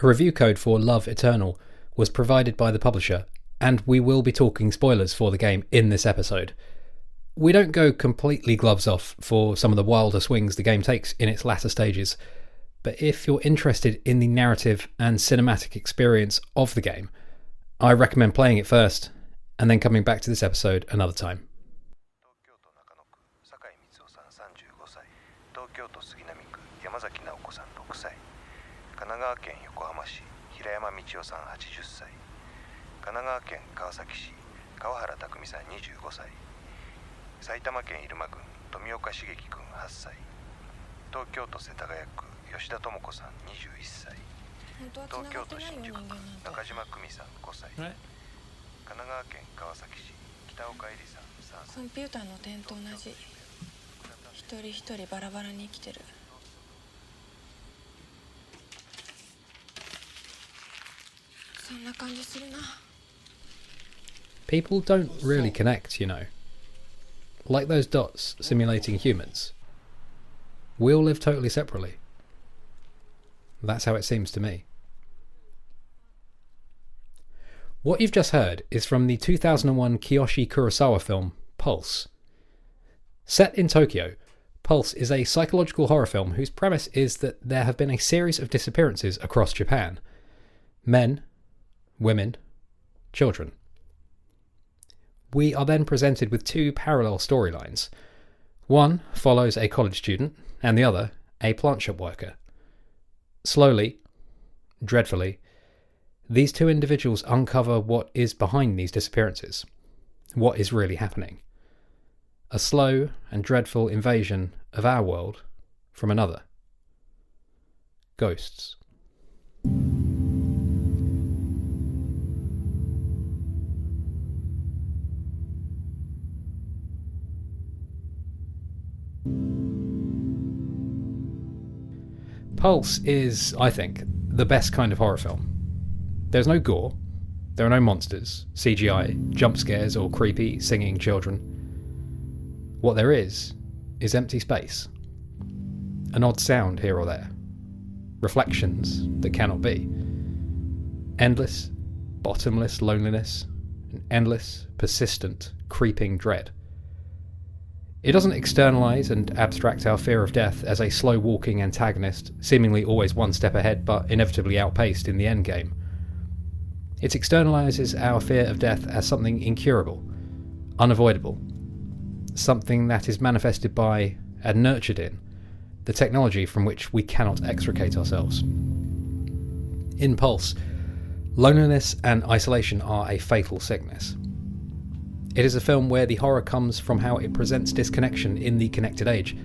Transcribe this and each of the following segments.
A review code for Love Eternal was provided by the publisher, and we will be talking spoilers for the game in this episode. We don't go completely gloves off for some of the wilder swings the game takes in its latter stages, but if you're interested in the narrative and cinematic experience of the game, I recommend playing it first and then coming back to this episode another time. People don't really connect, you know. Like those dots simulating humans. We all live totally separately. That's how it seems to me. What you've just heard is from the 2001 Kiyoshi Kurosawa film, Pulse. Set in Tokyo, Pulse is a psychological horror film whose premise is that there have been a series of disappearances across Japan. Men, women, children. We are then presented with two parallel storylines. One follows a college student, and the other a plant shop worker. Slowly, dreadfully, these two individuals uncover what is behind these disappearances, what is really happening. A slow and dreadful invasion of our world from another. Ghosts. Pulse is, I think, the best kind of horror film. There's no gore, there are no monsters, CGI, jump scares or creepy singing children. What there is empty space. An odd sound here or there. Reflections that cannot be. Endless, bottomless loneliness, and endless, persistent, creeping dread. It doesn't externalise and abstract our fear of death as a slow-walking antagonist, seemingly always one step ahead but inevitably outpaced in the endgame. It externalises our fear of death as something incurable, unavoidable, something that is manifested by, and nurtured in, the technology from which we cannot extricate ourselves. In Pulse, loneliness and isolation are a fatal sickness. It is a film where the horror comes from how it presents disconnection in the connected age,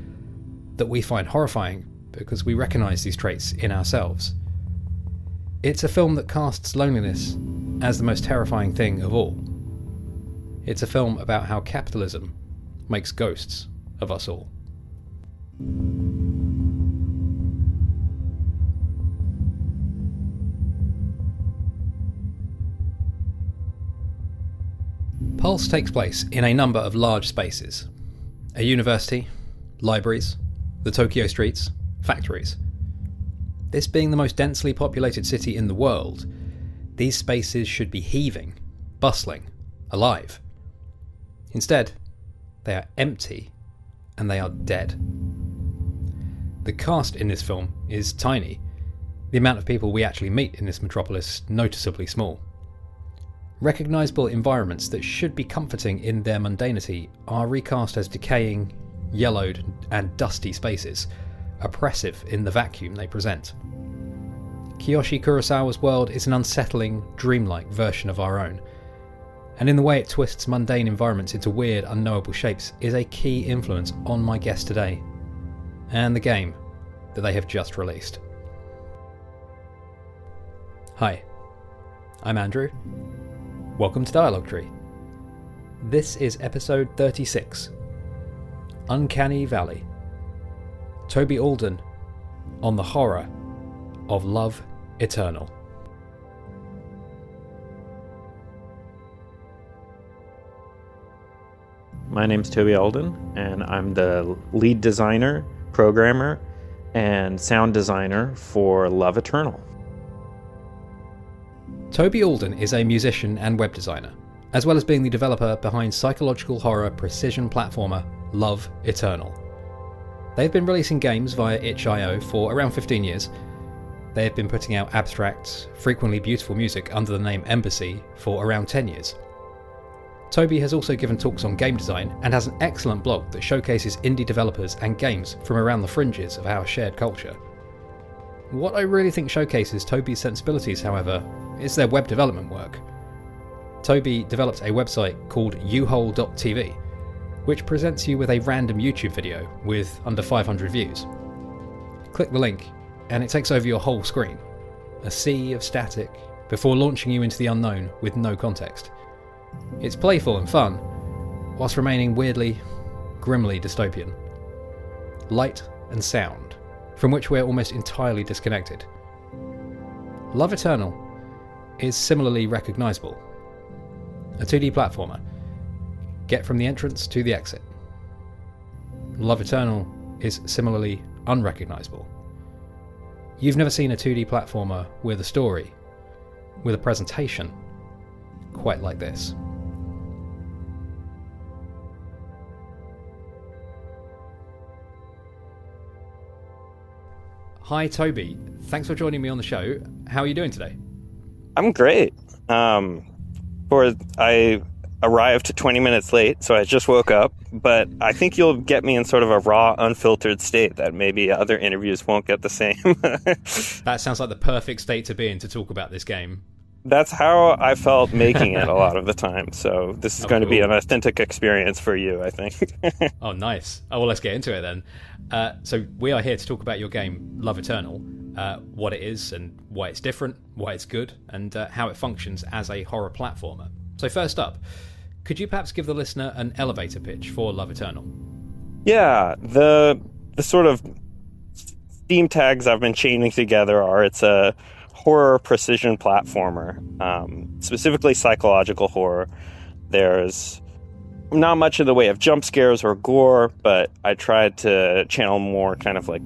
that we find horrifying because we recognise these traits in ourselves. It's a film that casts loneliness as the most terrifying thing of all. It's a film about how capitalism makes ghosts of us all. Pulse takes place in a number of large spaces. A university, libraries, the Tokyo streets, factories. This being the most densely populated city in the world, these spaces should be heaving, bustling, alive. Instead, they are empty and they are dead. The cast in this film is tiny. The amount of people we actually meet in this metropolis noticeably small. Recognisable environments that should be comforting in their mundanity are recast as decaying, yellowed and dusty spaces, oppressive in the vacuum they present. Kiyoshi Kurosawa's world is an unsettling, dreamlike version of our own, and in the way it twists mundane environments into weird, unknowable shapes is a key influence on my guest today, and the game that they have just released. Hi, I'm Andrew. Welcome to Dialogue Tree. This is episode 36, Uncanny Valley. Toby Alden on the horror of Love Eternal. My name's Toby Alden, and I'm the lead designer, programmer, and sound designer for Love Eternal. Toby Alden is a musician and web designer, as well as being the developer behind psychological horror precision platformer Love Eternal. They've been releasing games via itch.io for around 15 years. They have been putting out abstract, frequently beautiful music under the name Embassy for around 10 years. Toby has also given talks on game design and has an excellent blog that showcases indie developers and games from around the fringes of our shared culture. What I really think showcases Toby's sensibilities, however, is their web development work. Toby developed a website called uhole.tv, which presents you with a random YouTube video with under 500 views. Click the link and it takes over your whole screen, a sea of static, before launching you into the unknown with no context. It's playful and fun, whilst remaining weirdly, grimly dystopian. Light and sound, from which we're almost entirely disconnected. Love Eternal is similarly recognisable. A 2D platformer. Get from the entrance to the exit. Love Eternal is similarly unrecognisable. You've never seen a 2D platformer with a story, with a presentation, quite like this. Hi Toby, thanks for joining me on the show. How are you doing today? I'm great. I arrived 20 minutes late, so I just woke up, but I think you'll get me in sort of a raw, unfiltered state that maybe other interviews won't get the same. That sounds like the perfect state to be in to talk about this game. That's how I felt making it a lot of the time, so this is going to be an authentic experience for you, I think. Oh, nice. Oh, well, let's get into it then. So we are here to talk about your game, Love Eternal, what it is and why it's different, why it's good, and how it functions as a horror platformer. So first up, could you perhaps give the listener an elevator pitch for Love Eternal? Yeah, the sort of theme tags I've been chaining together are it's a horror precision platformer, specifically psychological horror. There's not much in the way of jump scares or gore, but I tried to channel more kind of like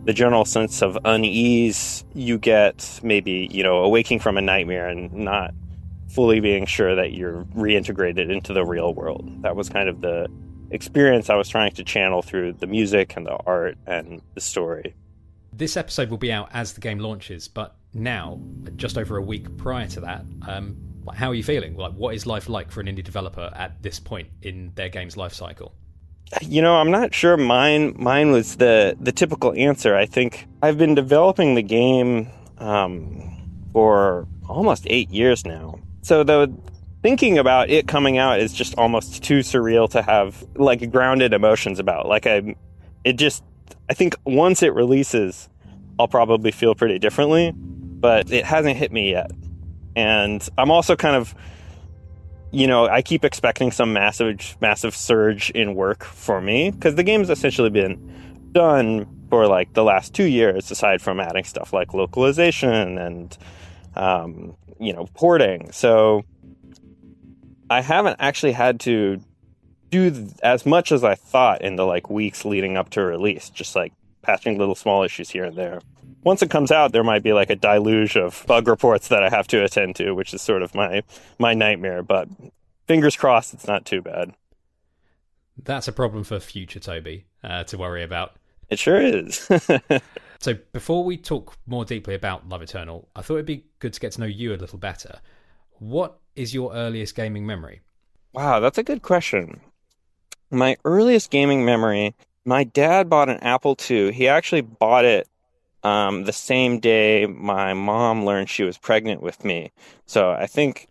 the general sense of unease you get, maybe, awaking from a nightmare and not fully being sure that you're reintegrated into the real world. That was kind of the experience I was trying to channel through the music and the art and the story. This episode will be out as the game launches, but now, just over a week prior to that, how are you feeling? What is life like for an indie developer at this point in their game's life cycle? I'm not sure mine was the typical answer. I think I've been developing the game for almost 8 years now. So thinking about it coming out is just almost too surreal to have grounded emotions about. I think once it releases, I'll probably feel pretty differently, but it hasn't hit me yet. And I'm also kind of, I keep expecting some massive surge in work for me, because the game's essentially been done for the last 2 years, aside from adding stuff like localization and, porting. So I haven't actually had to do as much as I thought in the weeks leading up to release, just patching little small issues here and there. Once it comes out, there might be a deluge of bug reports that I have to attend to, which is sort of my nightmare, but fingers crossed it's not too bad. That's a problem for future Toby to worry about. It sure is. So before we talk more deeply about Love Eternal, I thought it'd be good to get to know you a little better. What is your earliest gaming memory? Wow, that's a good question. My earliest gaming memory, my dad bought an Apple II. He actually bought it the same day my mom learned she was pregnant with me. So I think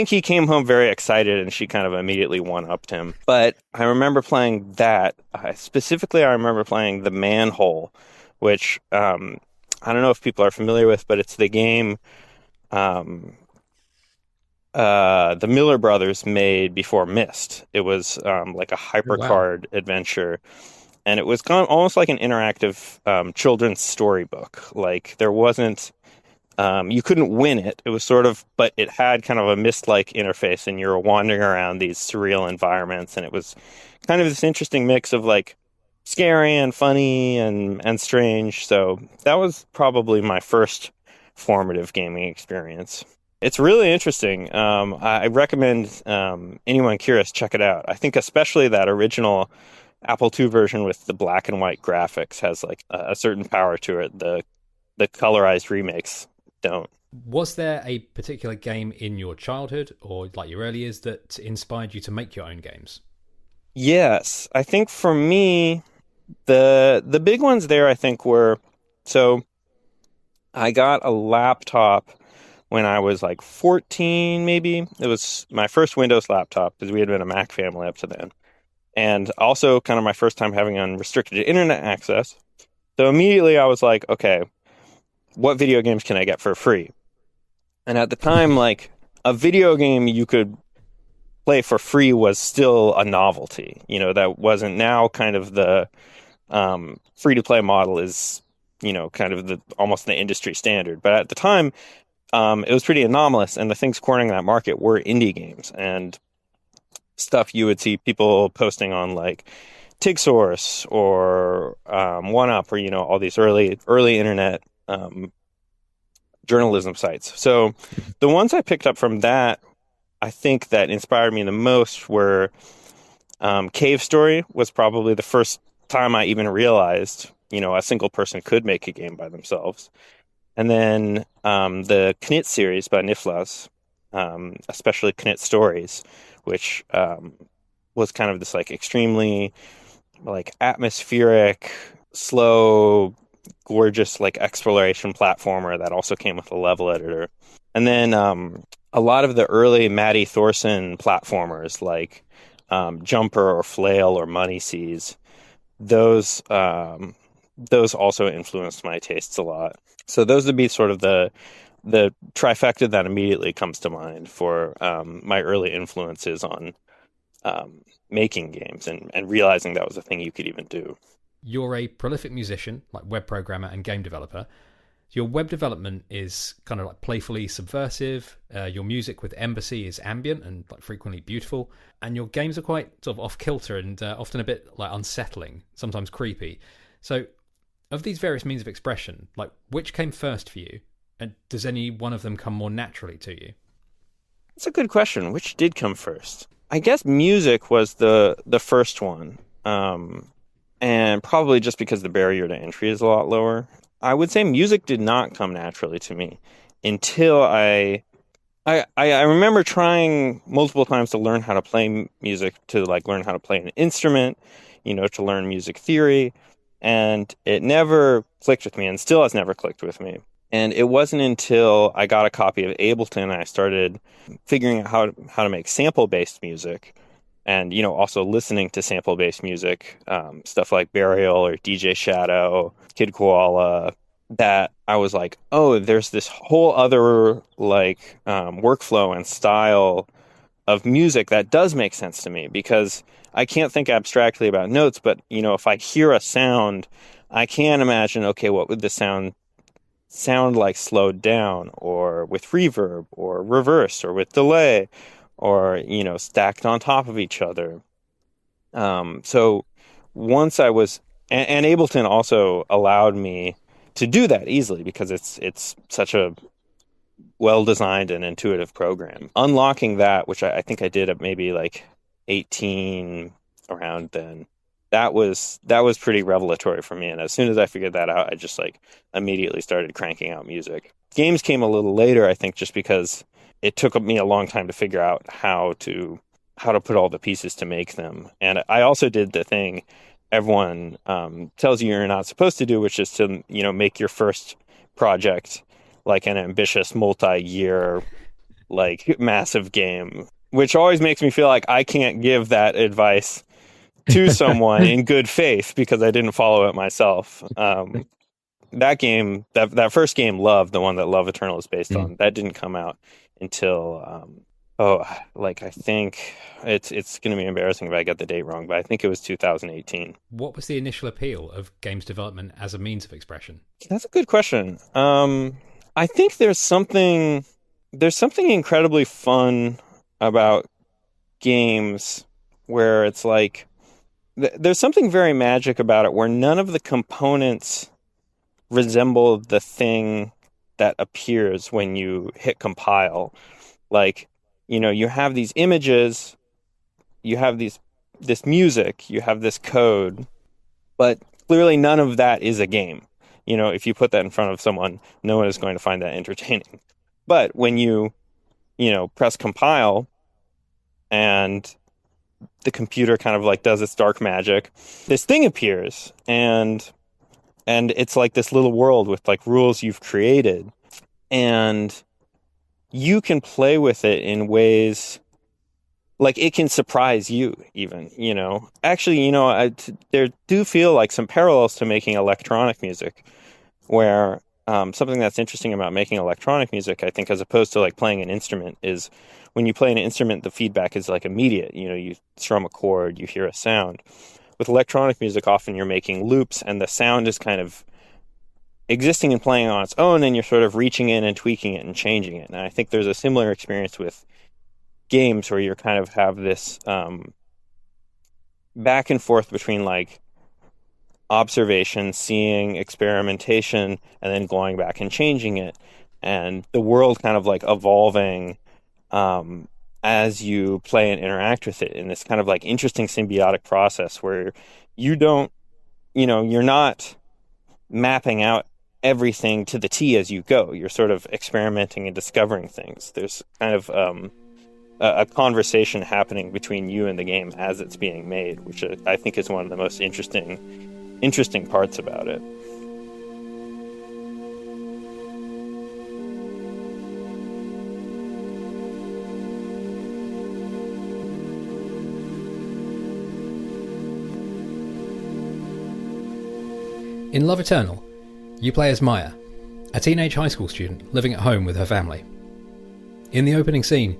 he came home very excited and she kind of immediately one-upped him. But I remember playing that. Specifically, I remember playing The Manhole, which I don't know if people are familiar with, but it's the game the Miller brothers made before Myst. It was like a hypercard adventure. And it was kind of almost like an interactive children's storybook. There wasn't, you couldn't win it. It was sort of, but it had kind of a Myst-like interface, and you were wandering around these surreal environments. And it was kind of this interesting mix of scary and funny and strange. So that was probably my first formative gaming experience. It's really interesting. I recommend anyone curious check it out. I think especially that original Apple II version with the black and white graphics has like a certain power to it. The colorized remakes don't. Was there a particular game in your childhood or like your early years that inspired you to make your own games? Yes, I think for me, the big ones there I think were, so I got a laptop when I was like 14 maybe. It was my first Windows laptop because we had been a Mac family up to then. And also kind of my first time having unrestricted internet access. So immediately I was like, okay, what video games can I get for free? And at the time, like a video game you could play for free was still a novelty. You know, that wasn't now kind of the free to play model is, you know, kind of the almost the industry standard. But at the time, it was pretty anomalous. And the things cornering that market were indie games and stuff you would see people posting on like TigSource or OneUp or, you know, all these early internet journalism sites. So the ones I picked up from that, I think that inspired me the most were Cave Story was probably the first time I even realized, you know, a single person could make a game by themselves. And then the Knit series by Niflas, especially Knit Stories, which was kind of this like extremely like atmospheric, slow, gorgeous like exploration platformer that also came with a level editor. And then a lot of the early Matty Thorson platformers like Jumper or Flail or Money Seas, those also influenced my tastes a lot. So those would be sort of the trifecta that immediately comes to mind for my early influences on making games and realizing that was a thing you could even do. You're a prolific musician, like web programmer and game developer. Your web development is kind of like playfully subversive. Your music with Embassy is ambient and like frequently beautiful. And your games are quite sort of off kilter and often a bit like unsettling, sometimes creepy. So of these various means of expression, like which came first for you? And does any one of them come more naturally to you? That's a good question. Which did come first? I guess music was the first one. And probably just because the barrier to entry is a lot lower. I would say music did not come naturally to me until I remember trying multiple times to learn how to play music, to like learn how to play an instrument, you know, to learn music theory, and it never clicked with me and still has never clicked with me. And it wasn't until I got a copy of Ableton and I started figuring out how to make sample-based music and, you know, also listening to sample-based music, stuff like Burial or DJ Shadow, Kid Koala, that I was like, oh, there's this whole other, like, workflow and style of music that does make sense to me because I can't think abstractly about notes, but, you know, if I hear a sound, I can imagine, okay, what would the sound like slowed down or with reverb or reverse or with delay or, you know, stacked on top of each other. So once I was, and Ableton also allowed me to do that easily because it's such a well-designed and intuitive program. Unlocking that, which I think I did at maybe like 18 around then, that was pretty revelatory for me. And as soon as I figured that out, I just like immediately started cranking out music. Games came a little later, I think, just because it took me a long time to figure out how to put all the pieces to make them. And I also did the thing everyone tells you you're not supposed to do, which is to, you know, make your first project like an ambitious multi-year, like massive game, which always makes me feel like I can't give that advice to someone in good faith because I didn't follow it myself. That game, that first game, Love, the one that Love Eternal is based on, that didn't come out until I think it's going to be embarrassing if I get the date wrong, but I think it was 2018. What was the initial appeal of games development as a means of expression? That's a good question. I think there's something incredibly fun about games where it's like there's something very magic about it where none of the components resemble the thing that appears when you hit compile. Like, you have these images, you have this music, you have this code, but clearly none of that is a game. If you put that in front of someone, no one is going to find that entertaining. But when you press compile and the computer kind of like does its dark magic, this thing appears, and it's like this little world with like rules you've created, and you can play with it in ways like it can surprise you even, Actually, there do feel like some parallels to making electronic music, where something that's interesting about making electronic music, I think, as opposed to like playing an instrument, is when you play an instrument, the feedback is like immediate. You strum a chord, you hear a sound. With electronic music, often you're making loops, and the sound is kind of existing and playing on its own, and you're sort of reaching in and tweaking it and changing it. And I think there's a similar experience with games where you kind of have this back and forth between like observation, seeing, experimentation, and then going back and changing it, and the world kind of like evolving as you play and interact with it in this kind of like interesting symbiotic process where you're not mapping out everything to the T as you go. You're sort of experimenting and discovering things. There's kind of a conversation happening between you and the game as it's being made, which I think is one of the most interesting parts about it. In Love Eternal, you play as Maya, a teenage high school student living at home with her family. In the opening scene,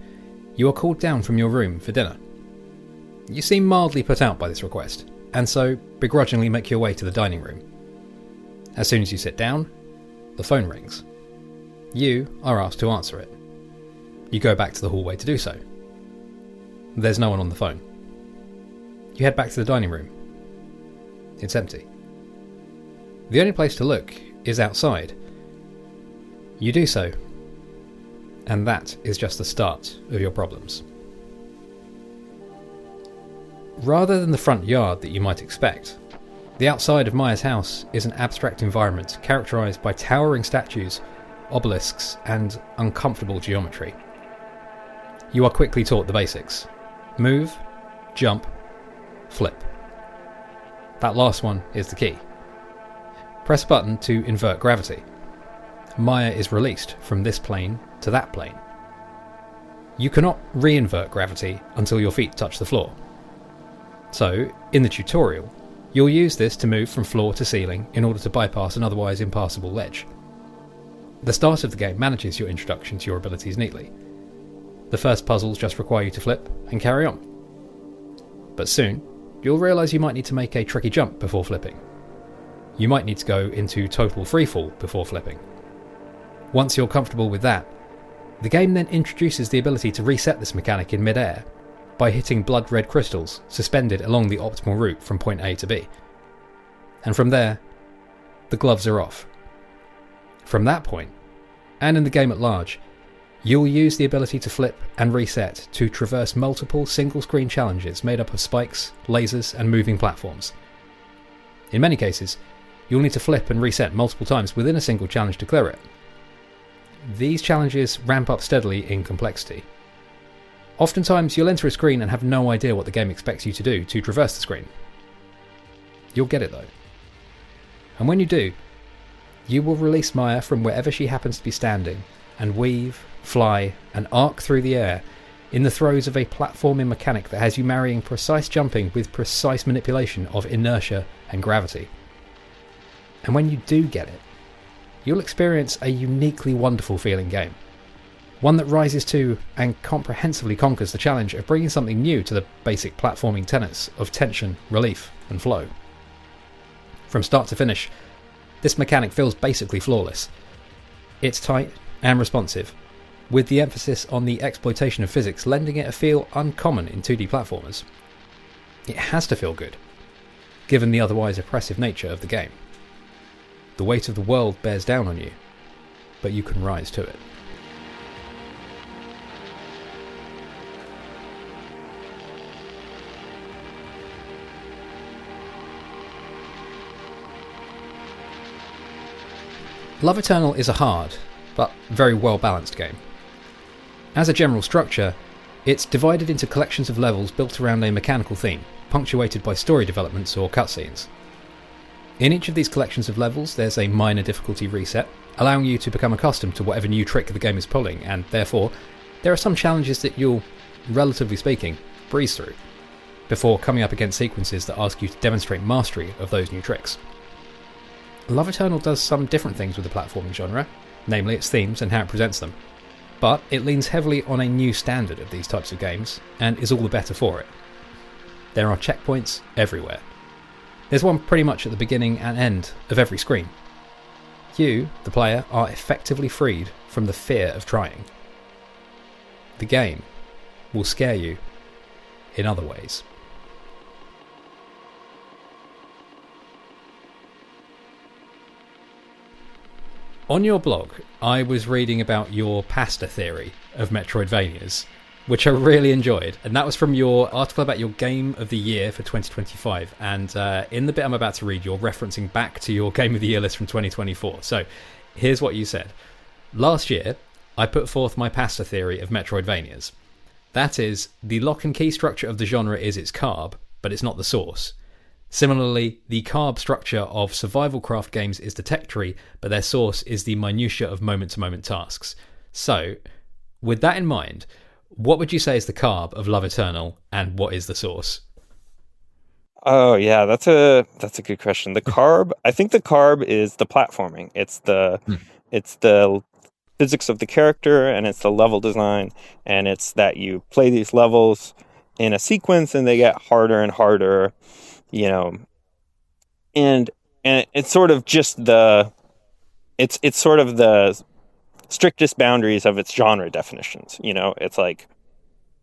you are called down from your room for dinner. You seem mildly put out by this request, and so begrudgingly make your way to the dining room. As soon as you sit down, the phone rings. You are asked to answer it. You go back to the hallway to do so. There's no one on the phone. You head back to the dining room. It's empty. The only place to look is outside. You do so, and that is just the start of your problems. Rather than the front yard that you might expect, the outside of Maya's house is an abstract environment characterised by towering statues, obelisks, and uncomfortable geometry. You are quickly taught the basics: move, jump, flip. That last one is the key. Press a button to invert gravity. Maya is released from this plane to that plane. You cannot re-invert gravity until your feet touch the floor. So, in the tutorial, you'll use this to move from floor to ceiling in order to bypass an otherwise impassable ledge. The start of the game manages your introduction to your abilities neatly. The first puzzles just require you to flip and carry on. But soon, you'll realise you might need to make a tricky jump before flipping. You might need to go into total freefall before flipping. Once you're comfortable with that, the game then introduces the ability to reset this mechanic in mid-air by hitting blood-red crystals suspended along the optimal route from point A to B. And from there, the gloves are off. From that point, and in the game at large, you'll use the ability to flip and reset to traverse multiple single-screen challenges made up of spikes, lasers, and moving platforms. In many cases, you'll need to flip and reset multiple times within a single challenge to clear it. These challenges ramp up steadily in complexity. Oftentimes, you'll enter a screen and have no idea what the game expects you to do to traverse the screen. You'll get it though. And when you do, you will release Maya from wherever she happens to be standing and weave, fly, and arc through the air in the throes of a platforming mechanic that has you marrying precise jumping with precise manipulation of inertia and gravity. And when you do get it, you'll experience a uniquely wonderful feeling game. One that rises to and comprehensively conquers the challenge of bringing something new to the basic platforming tenets of tension, relief, and flow. From start to finish, this mechanic feels basically flawless. It's tight and responsive, with the emphasis on the exploitation of physics lending it a feel uncommon in 2D platformers. It has to feel good, given the otherwise oppressive nature of the game. The weight of the world bears down on you. but you can rise to it. Love Eternal is a hard, but very well-balanced game. As a general structure, it's divided into collections of levels built around a mechanical theme, punctuated by story developments or cutscenes. In each of these collections of levels, there's a minor difficulty reset, allowing you to become accustomed to whatever new trick the game is pulling, and therefore, there are some challenges that you'll, relatively speaking, breeze through, before coming up against sequences that ask you to demonstrate mastery of those new tricks. Love Eternal does some different things with the platforming genre, namely its themes and how it presents them, but it leans heavily on a new standard of these types of games, and is all the better for it. There are checkpoints everywhere. There's one pretty much at the beginning and end of every screen. You, the player, are effectively freed from the fear of trying. The game will scare you in other ways. On your blog, I was reading about your pasta theory of Metroidvanias, which I really enjoyed, and that was from your article about your Game of the Year for 2025, and in the bit I'm about to read, you're referencing back to your Game of the Year list from 2024. So, here's what you said. Last year, I put forth my pasta theory of Metroidvanias. That is, the lock and key structure of the genre is its carb, but it's not the source. Similarly, the carb structure of survival craft games is the tech tree, but their source is the minutiae of moment-to-moment tasks. So, with that in mind, what would you say is the carb of Love Eternal, and what is the source? Oh yeah, that's a good question. The carb, I think the carb is the platforming. It's the physics of the character, and it's the level design, and it's that you play these levels in a sequence and they get harder and harder. And it's sort of just it's sort of the strictest boundaries of its genre definitions. It's like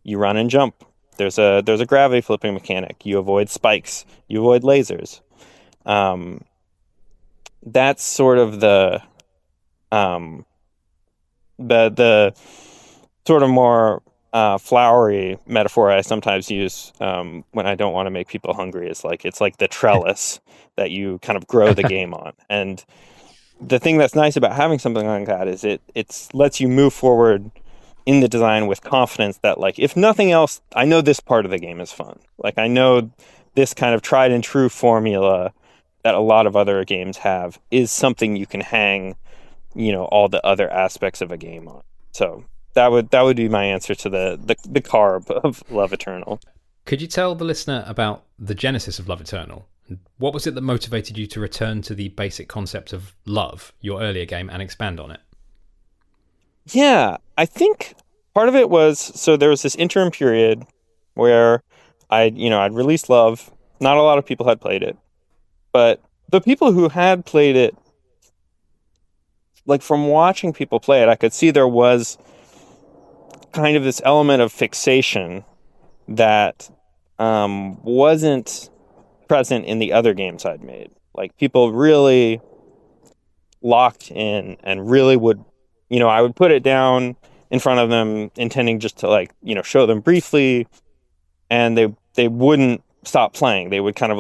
you run and jump. There's a gravity flipping mechanic. You avoid spikes. You avoid lasers. That's sort of the sort of more flowery metaphor I sometimes use when I don't want to make people hungry. It's like the trellis that you kind of grow the game on. And the thing that's nice about having something like that is it lets you move forward in the design with confidence that, like, if nothing else, I know this part of the game is fun. Like, I know this kind of tried and true formula that a lot of other games have is something you can hang, all the other aspects of a game on. So that would be my answer to the carb of Love Eternal. Could you tell the listener about the genesis of Love Eternal? What was it that motivated you to return to the basic concept of love, your earlier game, and expand on it? Yeah, I think part of it was, so there was this interim period where I'd released Love. Not a lot of people had played it, but the people who had played it, like, from watching people play it, I could see there was kind of this element of fixation that wasn't present in the other games I'd made. Like, people really locked in and really would, I would put it down in front of them intending just to, show them briefly, and they wouldn't stop playing. They would kind of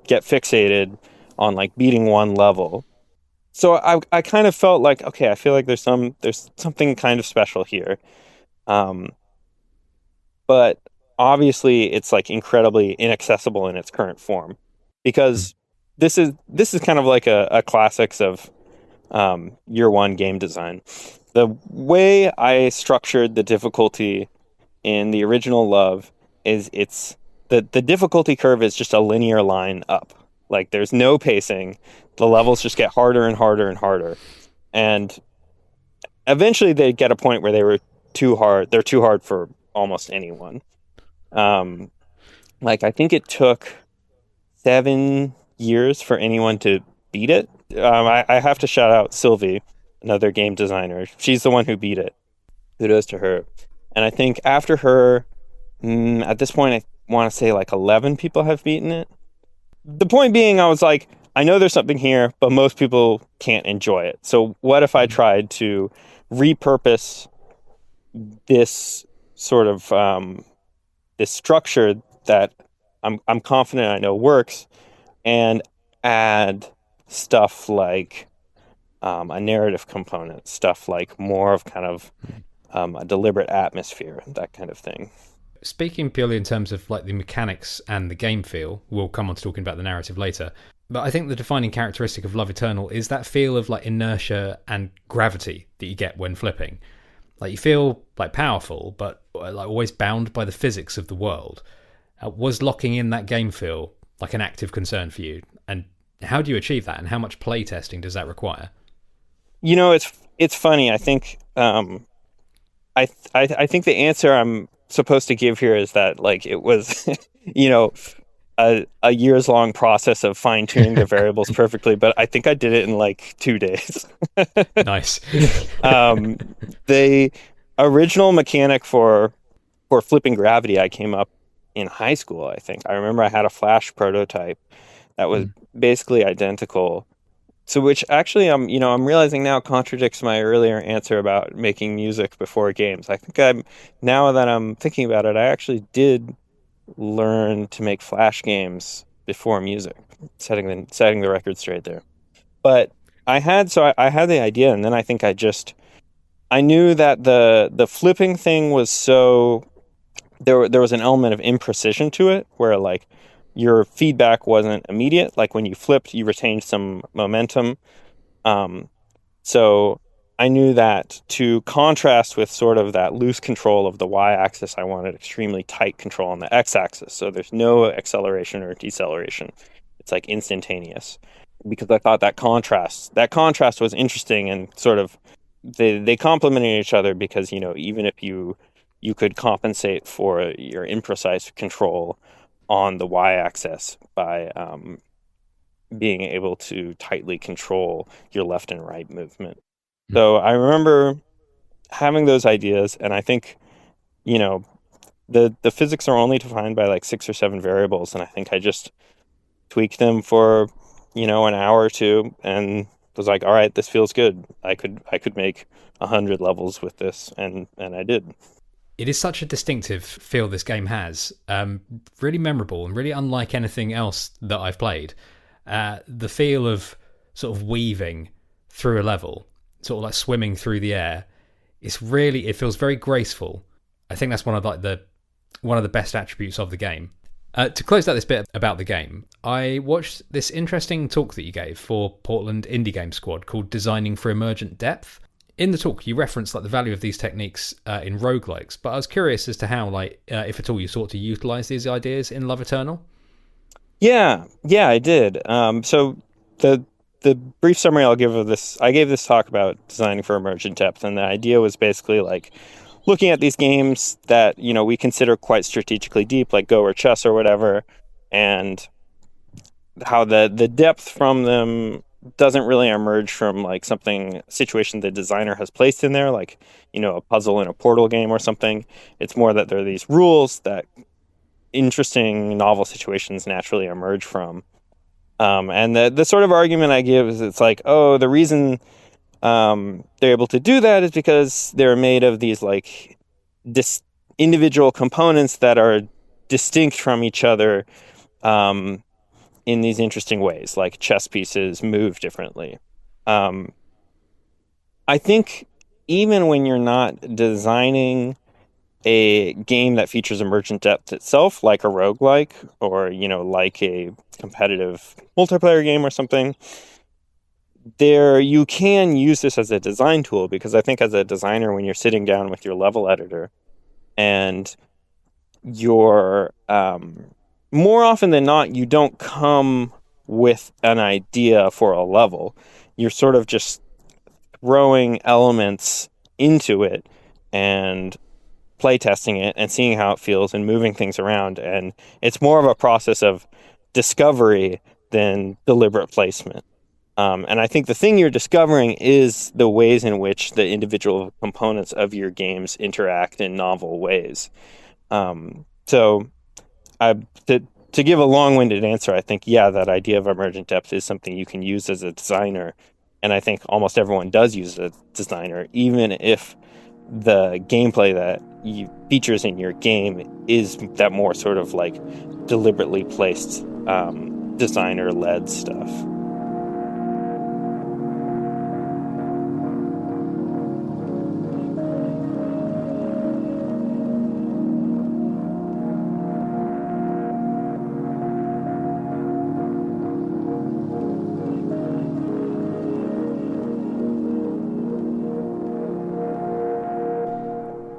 get fixated on beating one level. So I kind of felt like, okay, I feel like there's something kind of special here. But obviously it's incredibly inaccessible in its current form, because this is kind of like a classics of year one game design. The way I structured the difficulty in the original Love is the difficulty curve is just a linear line up. Like, there's no pacing. The levels just get harder and harder and harder. And eventually they get a point where they're too hard for almost anyone. I think it took 7 years for anyone to beat it. I have to shout out Sylvie, another game designer. She's the one who beat it. Kudos to her. And I think after her, at this point, I want to say 11 people have beaten it. The point being, I was like, I know there's something here, but most people can't enjoy it. So what if I tried to repurpose this sort of this structure that I'm confident I know works, and add stuff like a narrative component, stuff like more of kind of a deliberate atmosphere, that kind of thing. Speaking purely in terms of like the mechanics and the game feel, we'll come on to talking about the narrative later. But I think the defining characteristic of Love Eternal is that feel of like inertia and gravity that you get when flipping. Like you feel like powerful, but like always bound by the physics of the world. Was locking in that game feel like an active concern for you? And how do you achieve that? And how much playtesting does that require? You know, it's funny. I think I think the answer I'm supposed to give here is that like it was, you know, a years long process of fine tuning the variables perfectly, but I think I did it in like 2 days. Nice. The original mechanic for flipping gravity I came up in high school. I think I remember I had a Flash prototype that was basically identical. So which actually I'm realizing now contradicts my earlier answer about making music before games. I think now that I'm thinking about it, I actually did learn to make Flash games before music, setting the record straight there. But I had the idea, and then I think I knew that the flipping thing was so there was an element of imprecision to it, where like your feedback wasn't immediate. Like when you flipped, you retained some momentum. So I knew that to contrast with sort of that loose control of the y-axis, I wanted extremely tight control on the x-axis. So there's no acceleration or deceleration. It's like instantaneous. Because I thought that contrast was interesting, and sort of they complemented each other, because, you know, even if you could compensate for your imprecise control on the y-axis by being able to tightly control your left and right movement. So I remember having those ideas, and I think, you know, the physics are only defined by like 6 or 7 variables, and I think I just tweaked them for, you know, an hour or two, and was like, all right, this feels good. I could make 100 levels with this, and I did. It is such a distinctive feel this game has. Really memorable and really unlike anything else that I've played. The feel of sort of weaving through a level, sort of like swimming through the air. It feels very graceful. I think that's one of the best attributes of the game. To close out this bit about the game, I watched this interesting talk that you gave for Portland Indie Game Squad called Designing for Emergent Depth. In the talk, you referenced like the value of these techniques in roguelikes, but I was curious as to how, like, if at all, you sought to utilize these ideas in Love Eternal. Yeah, I did. So the brief summary I'll give of this, I gave this talk about designing for emergent depth, and the idea was basically like looking at these games that, you know, we consider quite strategically deep, like Go or chess or whatever, and how the depth from them doesn't really emerge from like situation the designer has placed in there, like, you know, a puzzle in a Portal game or something. It's more that there are these rules that interesting novel situations naturally emerge from. And the sort of argument I give is, it's like, oh, the reason they're able to do that is because they're made of these like individual components that are distinct from each other in these interesting ways, like chess pieces move differently. I think even when you're not designing a game that features emergent depth itself, like a roguelike, or, you know, like a competitive multiplayer game or something, you can use this as a design tool, because I think as a designer, when you're sitting down with your level editor and you're more often than not, you don't come with an idea for a level. You're sort of just throwing elements into it and playtesting it and seeing how it feels and moving things around. And it's more of a process of discovery than deliberate placement. And I think the thing you're discovering is the ways in which the individual components of your games interact in novel ways. To to give a long-winded answer, I think, yeah, that idea of emergent depth is something you can use as a designer. And I think almost everyone does use a designer, even if the gameplay that features in your game is that more sort of like deliberately placed designer-led stuff.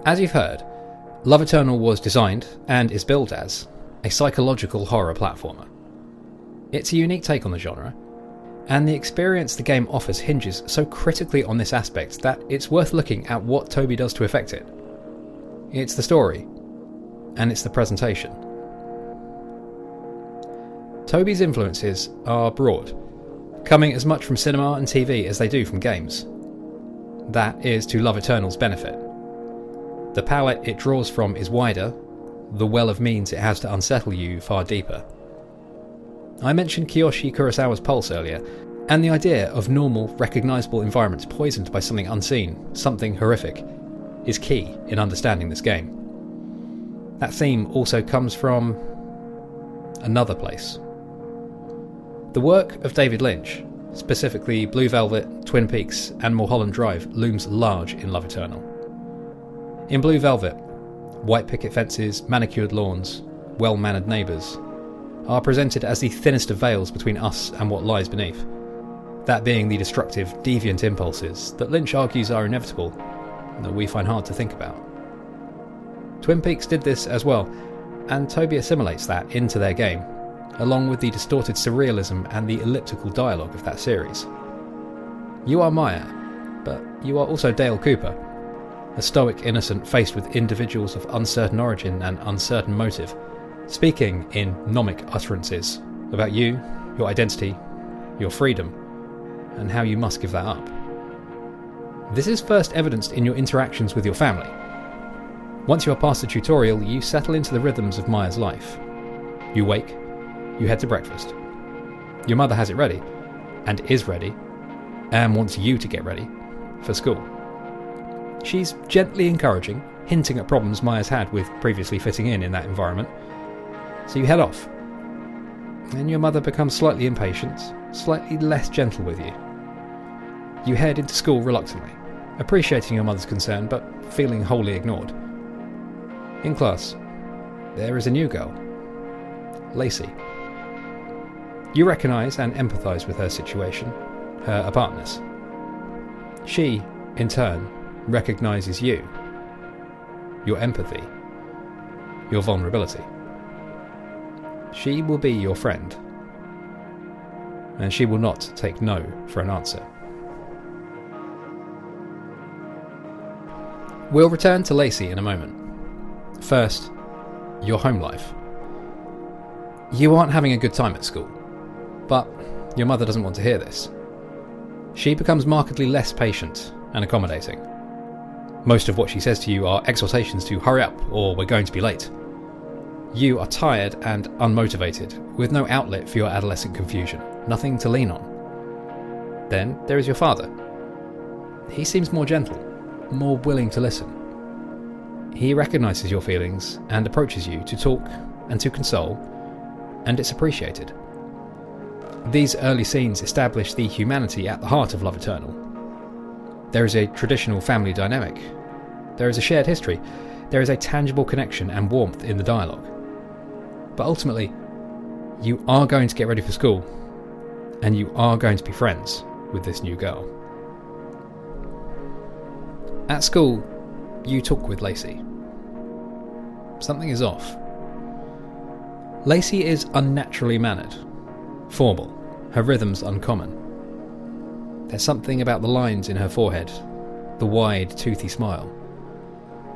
As you've heard, Love Eternal was designed, and is billed as, a psychological horror platformer. It's a unique take on the genre, and the experience the game offers hinges so critically on this aspect that it's worth looking at what Toby does to affect it. It's the story, and it's the presentation. Toby's influences are broad, coming as much from cinema and TV as they do from games. That is to Love Eternal's benefit. The palette it draws from is wider, the well of means it has to unsettle you far deeper. I mentioned Kiyoshi Kurosawa's Pulse earlier, and the idea of normal, recognisable environments poisoned by something unseen, something horrific, is key in understanding this game. That theme also comes from another place. The work of David Lynch, specifically Blue Velvet, Twin Peaks and Mulholland Drive, looms large in Love Eternal. In Blue Velvet, white picket fences, manicured lawns, well-mannered neighbours are presented as the thinnest of veils between us and what lies beneath, that being the destructive, deviant impulses that Lynch argues are inevitable and that we find hard to think about. Twin Peaks did this as well, and Toby assimilates that into their game, along with the distorted surrealism and the elliptical dialogue of that series. You are Maya, but you are also Dale Cooper, a stoic innocent faced with individuals of uncertain origin and uncertain motive, speaking in gnomic utterances about you, your identity, your freedom, and how you must give that up. This is first evidenced in your interactions with your family. Once you are past the tutorial, you settle into the rhythms of Maya's life. You wake, you head to breakfast. Your mother has it ready, and is ready, and wants you to get ready for school. She's gently encouraging, hinting at problems Maya's had with previously fitting in that environment. So you head off. And your mother becomes slightly impatient, slightly less gentle with you. You head into school reluctantly, appreciating your mother's concern but feeling wholly ignored. In class, there is a new girl, Lacey. You recognise and empathise with her situation, her apartness. She, in turn, recognises you, your empathy, your vulnerability. She will be your friend, and she will not take no for an answer. We'll return to Lacey in a moment. First, your home life. You aren't having a good time at school, but your mother doesn't want to hear this. She becomes markedly less patient and accommodating. Most of what she says to you are exhortations to hurry up or we're going to be late. You are tired and unmotivated, with no outlet for your adolescent confusion, nothing to lean on. Then there is your father. He seems more gentle, more willing to listen. He recognises your feelings and approaches you to talk and to console, and it's appreciated. These early scenes establish the humanity at the heart of Love Eternal. There is a traditional family dynamic. There is a shared history. There is a tangible connection and warmth in the dialogue. But ultimately, you are going to get ready for school, and you are going to be friends with this new girl. At school, you talk with Lacey. Something is off. Lacey is unnaturally mannered, formal, her rhythms uncommon. There's something about the lines in her forehead, the wide, toothy smile.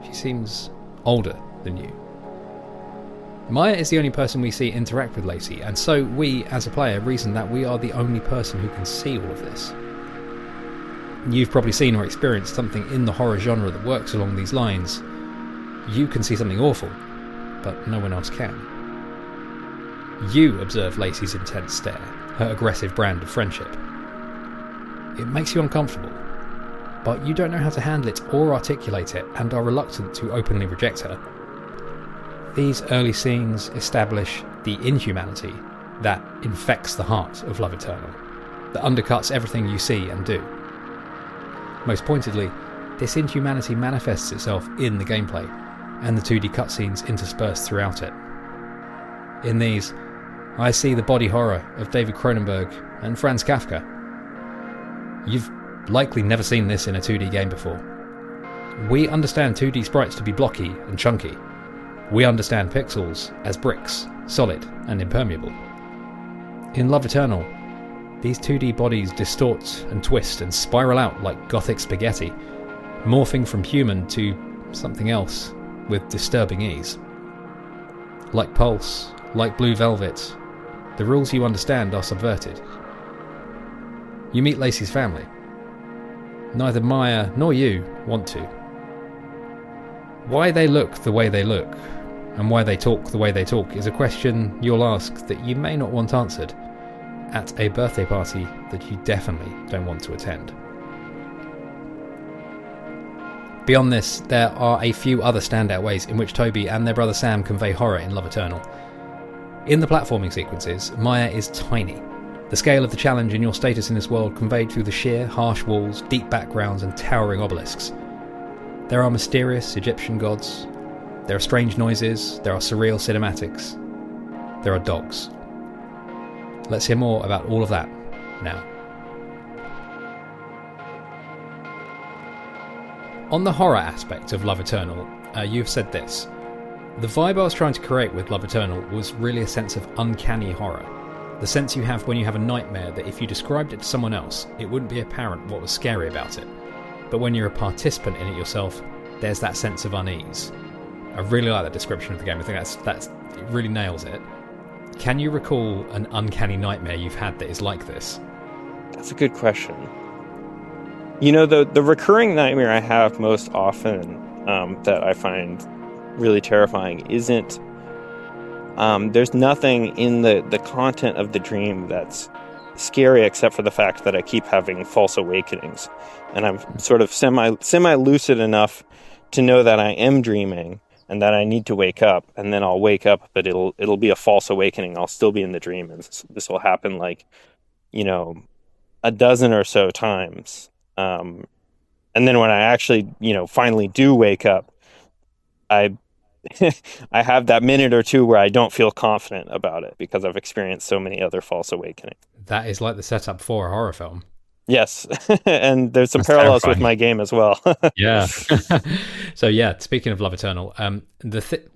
She seems older than you. Maya is the only person we see interact with Lacey, and so we, as a player, reason that we are the only person who can see all of this. You've probably seen or experienced something in the horror genre that works along these lines. You can see something awful, but no one else can. You observe Lacey's intense stare, her aggressive brand of friendship. It makes you uncomfortable, but you don't know how to handle it or articulate it and are reluctant to openly reject her. These early scenes establish the inhumanity that infects the heart of Love Eternal, that undercuts everything you see and do. Most pointedly, this inhumanity manifests itself in the gameplay and the 2D cutscenes interspersed throughout it. In these, I see the body horror of David Cronenberg and Franz Kafka. You've likely never seen this in a 2D game before. We understand 2D sprites to be blocky and chunky. We understand pixels as bricks, solid and impermeable. In Love Eternal, these 2D bodies distort and twist and spiral out like gothic spaghetti, morphing from human to something else with disturbing ease. Like Pulse, like Blue Velvet, the rules you understand are subverted. You meet Lacey's family. Neither Maya nor you want to. Why they look the way they look, and why they talk the way they talk, is a question you'll ask that you may not want answered at a birthday party that you definitely don't want to attend. Beyond this, there are a few other standout ways in which Toby and their brother Sam convey horror in Love Eternal. In the platforming sequences, Maya is tiny. The scale of the challenge and your status in this world conveyed through the sheer, harsh walls, deep backgrounds and towering obelisks. There are mysterious Egyptian gods. There are strange noises. There are surreal cinematics. There are dogs. Let's hear more about all of that now. On the horror aspect of Love Eternal, you've said this. The vibe I was trying to create with Love Eternal was really a sense of uncanny horror. The sense you have when you have a nightmare that if you described it to someone else, it wouldn't be apparent what was scary about it. But when you're a participant in it yourself, there's that sense of unease. I really like that description of the game. I think it really nails it. Can you recall an uncanny nightmare you've had that is like this? That's a good question. You know, the recurring nightmare I have most often that I find really terrifying isn't... there's nothing in the content of the dream that's scary except for the fact that I keep having false awakenings. And I'm sort of semi-lucid enough to know that I am dreaming and that I need to wake up, and then I'll wake up, but it'll be a false awakening. I'll still be in the dream, and this will happen like, a dozen or so times. And then when I actually, finally do wake up, I have that minute or two where I don't feel confident about it because I've experienced so many other false awakenings. That is like the setup for a horror film. Yes, and there's some That's parallels terrifying. with my game as well. Yeah. So yeah, speaking of Love Eternal,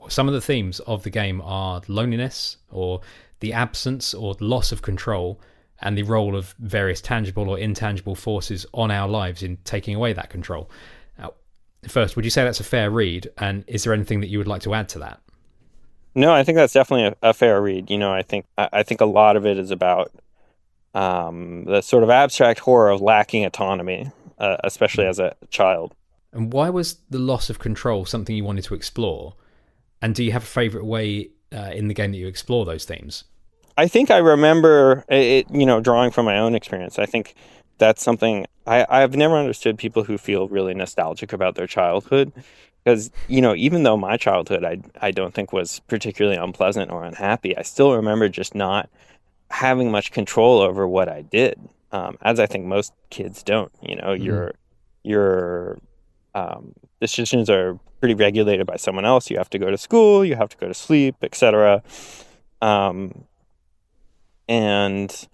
some of the themes of the game are loneliness, or the absence or loss of control, and the role of various tangible or intangible forces on our lives in taking away that control. Now, first, would you say that's a fair read? And is there anything that you would like to add to that? No, I think that's definitely a fair read. I think a lot of it is about the sort of abstract horror of lacking autonomy, especially as a child. And why was the loss of control something you wanted to explore? And do you have a favourite way in the game that you explore those themes? I think I remember it, drawing from my own experience. I think that's something I've never understood people who feel really nostalgic about their childhood. Because, even though my childhood I don't think was particularly unpleasant or unhappy, I still remember just not having much control over what I did, as I think most kids don't. Your decisions are pretty regulated by someone else. You have to go to school, you have to go to sleep, etc. And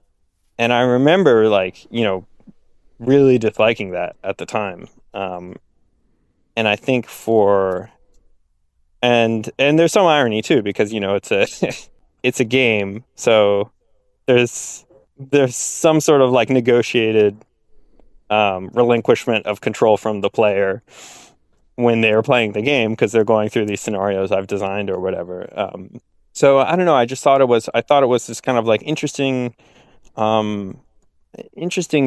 I remember really disliking that at the time. And I think and there's some irony too, because it's a game, so there's some sort of negotiated relinquishment of control from the player when they're playing the game, because they're going through these scenarios I've designed or whatever. So I don't know. I thought it was this kind of interesting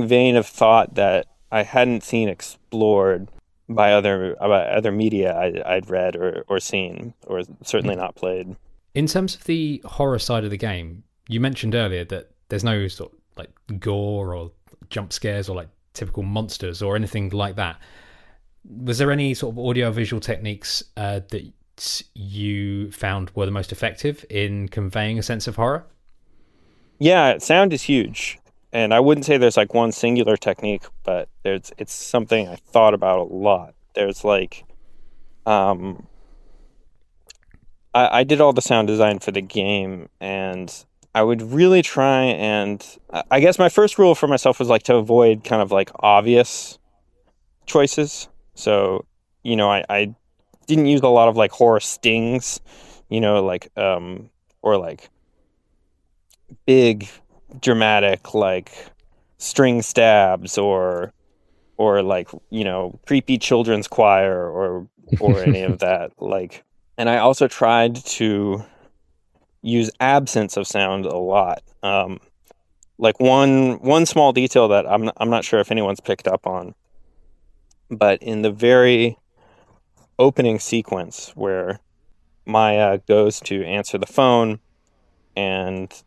vein of thought that I hadn't seen explored by other media I'd read or seen, or certainly not played. In terms of the horror side of the game, you mentioned earlier that there's no sort of like gore or jump scares or like typical monsters or anything like that. Was there any sort of audio visual techniques that you found were the most effective in conveying a sense of horror? Yeah, sound is huge. And I wouldn't say there's like one singular technique, but it's something I thought about a lot. There's like um I did all the sound design for the game, and I would really try and I guess my first rule for myself was like to avoid kind of like obvious choices. So, I didn't use a lot of like horror stings, like or like big dramatic like string stabs or like, creepy children's choir or any of that. Like, and I also tried to use absence of sound a lot. Like one small detail that I'm not sure if anyone's picked up on, but in the very opening sequence where Maya goes to answer the phone and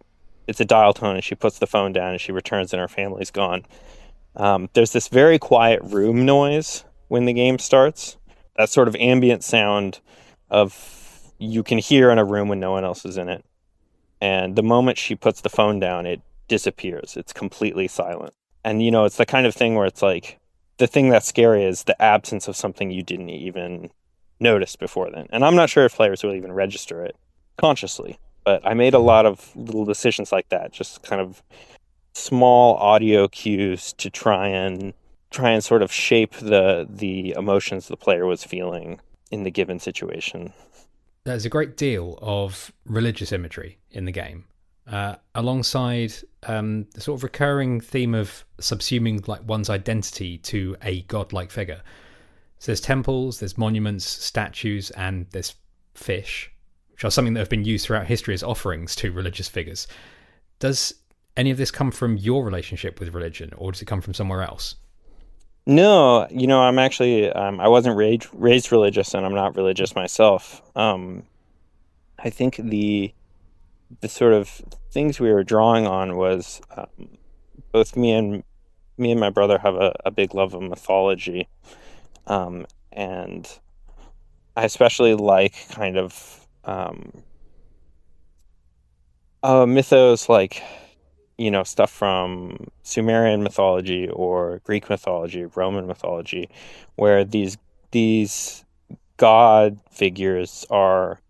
it's a dial tone and she puts the phone down and she returns and her family's gone. There's this very quiet room noise when the game starts. That sort of ambient sound of you can hear in a room when no one else is in it. And the moment she puts the phone down, it disappears. It's completely silent. And, it's the kind of thing where it's like, the thing that's scary is the absence of something you didn't even notice before then. And I'm not sure if players will even register it consciously, but I made a lot of little decisions like that, just kind of small audio cues to try and sort of shape the emotions the player was feeling in the given situation. There's a great deal of religious imagery in the game, alongside the sort of recurring theme of subsuming like one's identity to a godlike figure. So there's temples, there's monuments, statues, and there's fish, which are something that have been used throughout history as offerings to religious figures. Does any of this come from your relationship with religion, or does it come from somewhere else? No, I'm actually I wasn't raised religious, and I'm not religious myself. I think the sort of things we were drawing on was both me and my brother have a big love of mythology, and I especially like kind of mythos like stuff from Sumerian mythology or Greek mythology, Roman mythology, where these god figures are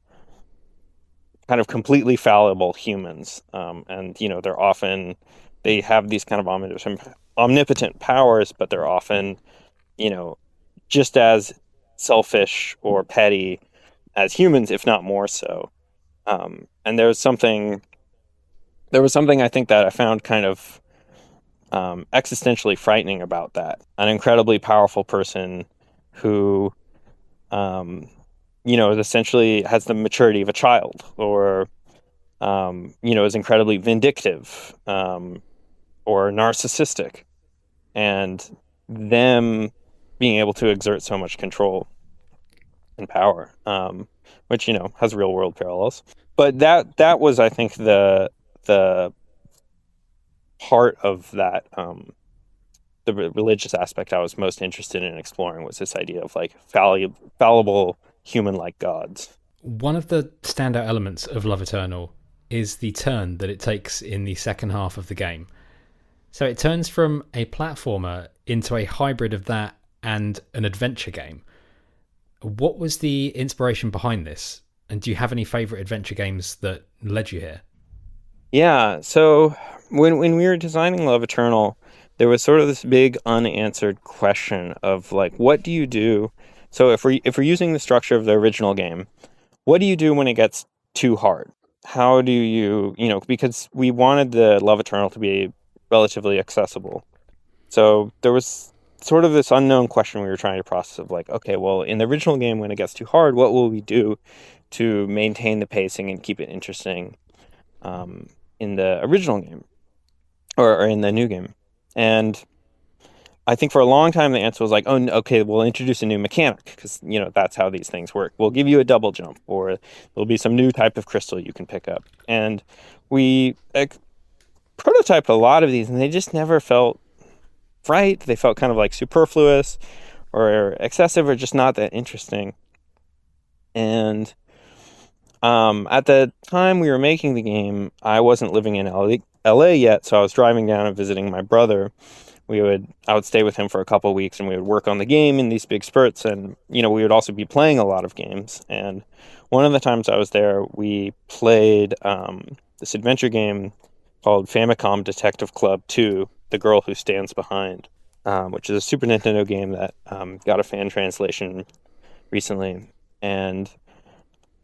kind of completely fallible humans, and they have these kind of omnipotent powers, but they're often just as selfish or petty as humans, if not more so. And there was something I think that I found kind of existentially frightening about that. An incredibly powerful person who, essentially has the maturity of a child, or, is incredibly vindictive, or narcissistic, and them being able to exert so much control and power, which, has real world parallels. But that was, I think, the part of that, the religious aspect I was most interested in exploring was this idea of like fallible human-like gods. One of the standout elements of Love Eternal is the turn that it takes in the second half of the game. So it turns from a platformer into a hybrid of that and an adventure game. What was the inspiration behind this? And do you have any favourite adventure games that led you here? Yeah, so when we were designing Love Eternal, there was sort of this big unanswered question of like, what do you do? So if we're using the structure of the original game, what do you do when it gets too hard? How do you, because we wanted the Love Eternal to be relatively accessible. So there was sort of this unknown question we were trying to process of like, okay, well, in the original game, when it gets too hard, what will we do to maintain the pacing and keep it interesting in the original game or in the new game? And I think for a long time the answer was like, oh, okay, we'll introduce a new mechanic because, that's how these things work. We'll give you a double jump, or there'll be some new type of crystal you can pick up. And we prototyped a lot of these, and they just never felt right. They felt kind of like superfluous or excessive or just not that interesting. And at the time we were making the game, I wasn't living in LA yet, so I was driving down and visiting my brother. I would stay with him for a couple of weeks, and we would work on the game in these big spurts, and we would also be playing a lot of games. And one of the times I was there, we played this adventure game called Famicom Detective Club 2: The Girl Who Stands Behind, which is a Super Nintendo game that got a fan translation recently. And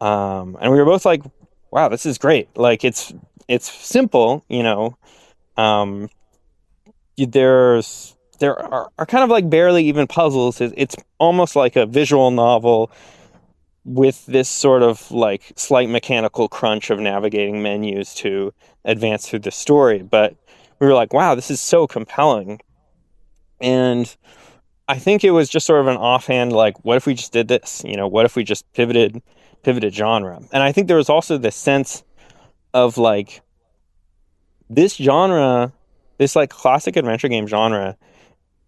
we were both like, wow, this is great. Like, it's simple, there are kind of like barely even puzzles. It's almost like a visual novel with this sort of like slight mechanical crunch of navigating menus to advance through the story. But we were like, wow, this is so compelling. And I think it was just sort of an offhand, like, what if we just did this? What if we just pivoted genre? And I think there was also this sense of like this genre, this like classic adventure game genre,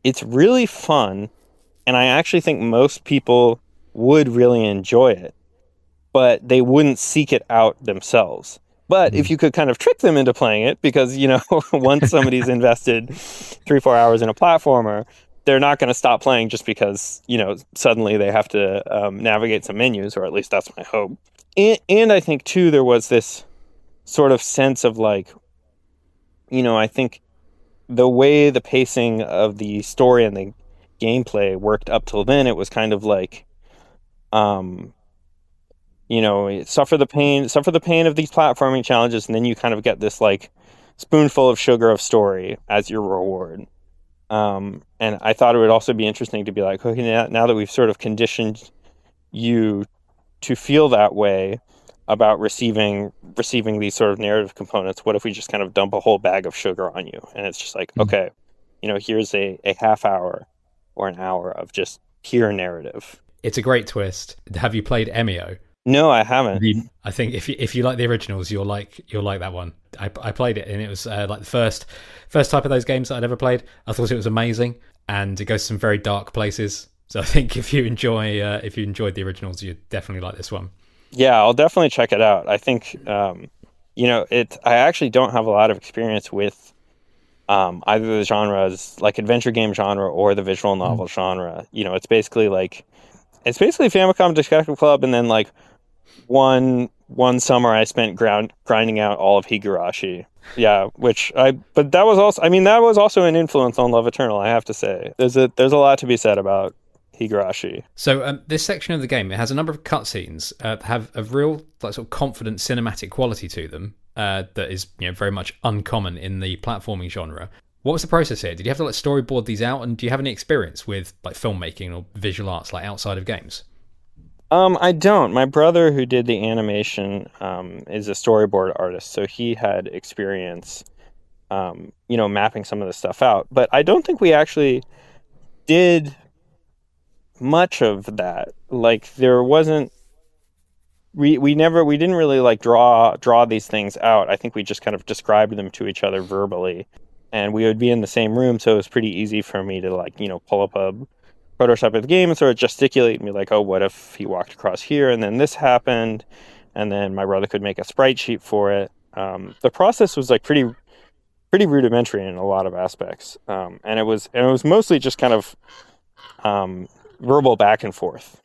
it's really fun, and I actually think most people would really enjoy it, but they wouldn't seek it out themselves. But if you could kind of trick them into playing it, because, once somebody's invested 3-4 hours in a platformer, they're not going to stop playing just because, suddenly they have to navigate some menus, or at least that's my hope. And I think, too, there was this sort of sense of like, I think the way the pacing of the story and the gameplay worked up till then, it was kind of like, suffer the pain of these platforming challenges, and then you kind of get this like spoonful of sugar of story as your reward. And I thought it would also be interesting to be like, okay, now that we've sort of conditioned you to feel that way about receiving these sort of narrative components, what if we just kind of dump a whole bag of sugar on you? And it's just like, okay, here's a half hour or an hour of just pure narrative. It's a great twist. Have you played Emio? No, I haven't. I think if you like the originals, you'll like that one. I played it, and it was like the first type of those games that I'd ever played. I thought it was amazing, and it goes to some very dark places. So I think if you enjoyed the originals, you'd definitely like this one. Yeah, I'll definitely check it out. I think I actually don't have a lot of experience with either the genres, like adventure game genre or the visual novel genre. It's basically Famicom Detective Club, and then like one summer I spent grinding out all of Higurashi. Yeah, but that was also an influence on Love Eternal, I have to say. There's a lot to be said about Higurashi. So this section of the game, it has a number of cutscenes that have a real like sort of confident cinematic quality to them that is very much uncommon in the platforming genre. What was the process here? Did you have to like storyboard these out, and do you have any experience with like filmmaking or visual arts like outside of games? I don't. My brother, who did the animation, is a storyboard artist, so he had experience, mapping some of the stuff out. But I don't think we actually did much of that. Like, there wasn't. We didn't really like draw these things out. I think we just kind of described them to each other verbally, and we would be in the same room, so it was pretty easy for me to like pull up a prototype of the game and sort of gesticulate and be like, oh, what if he walked across here and then this happened, and then my brother could make a sprite sheet for it. The process was like pretty rudimentary in a lot of aspects, and it was mostly just kind of verbal back and forth